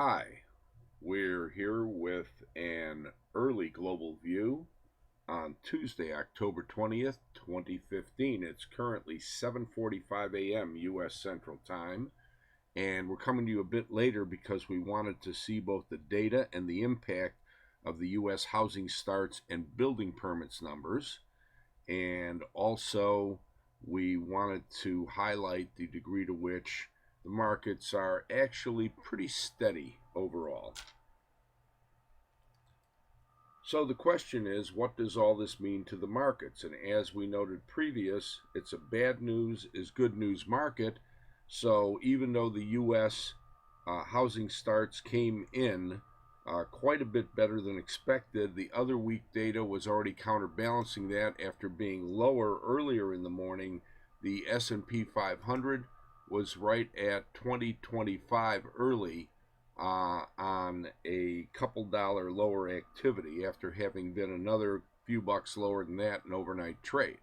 Hi, we're here with an early global view on Tuesday, October 20th, 2015. It's currently 7:45 a.m. U.S. Central Time, and we're coming to you a bit later because we wanted to see both the data and the impact of the U.S. housing starts and building permits numbers, and also we wanted to highlight the degree to which the markets are actually pretty steady overall. So the question is, what does all this mean to the markets? And as we noted previous, it's a bad news is good news market. So even though the U.S. Housing starts came in quite a bit better than expected, the other week data was already counterbalancing that after being lower earlier in the morning. The S&P 500 was right at 2025 early on a couple dollar lower activity after having been another few bucks lower than that in overnight trade.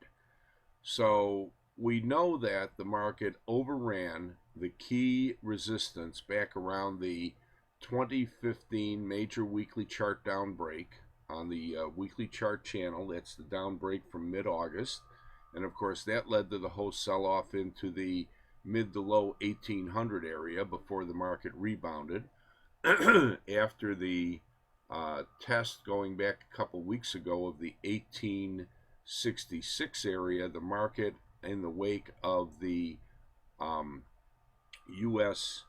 So we know that the market overran the key resistance back around the 2015 major weekly chart down break on the weekly chart channel. That's the down break from mid-August. And of course that led to the whole sell-off into the mid to low 1800 area before the market rebounded. After the test going back a couple weeks ago of the 1866 area, the market, in the wake of the U.S.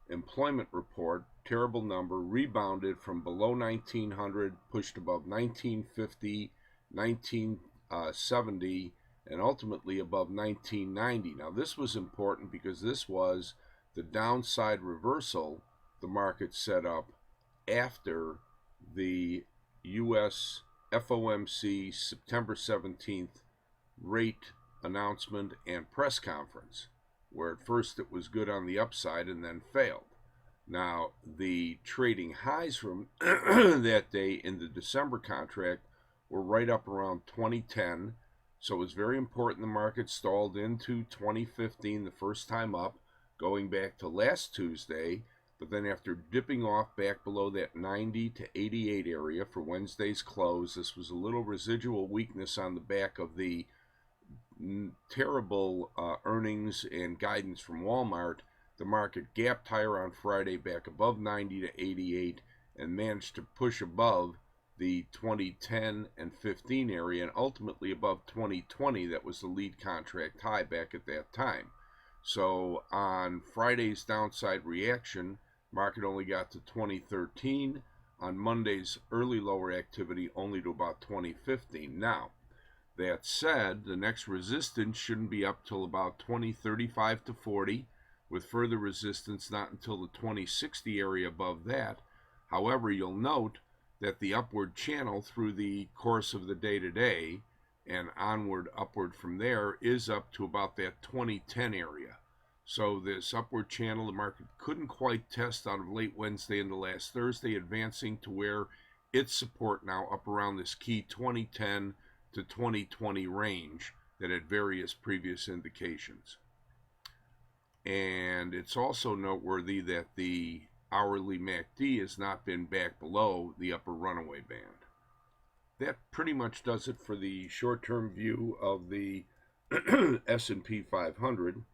employment report, terrible number, rebounded from below 1900, pushed above 1950, 1970, and ultimately above 1990. Now this was important because this was the downside reversal the market set up after the U.S. FOMC September 17th rate announcement and press conference, where at first it was good on the upside and then failed. Now, the trading highs from that day in the December contract were right up around 2010, so it was very important the market stalled into 2015 the first time up, going back to last Tuesday. But then after dipping off back below that 90 to 88 area for Wednesday's close, this was a little residual weakness on the back of the terrible earnings and guidance from Walmart. The market gapped higher on Friday back above 90 to 88 and managed to push above the 2010 and 15 area and ultimately above 2020. That was the lead contract high back at that time. So on Friday's downside reaction, market only got to 2013. On Monday's early lower activity, only to about 2015. Now, that said, the next resistance shouldn't be up till about 2035 to 40, with further resistance not until the 2060 area above that. However, you'll note that the upward channel through the course of the day today and onward upward from there is up to about that 2010 area. So this upward channel the market couldn't quite test out of late Wednesday into last Thursday, advancing to where its support now up around this key 2010 to 2020 range that had various previous indications. And it's also noteworthy that the hourly MACD has not been back below the upper runaway band. That pretty much does it for the short-term view of the S&P 500.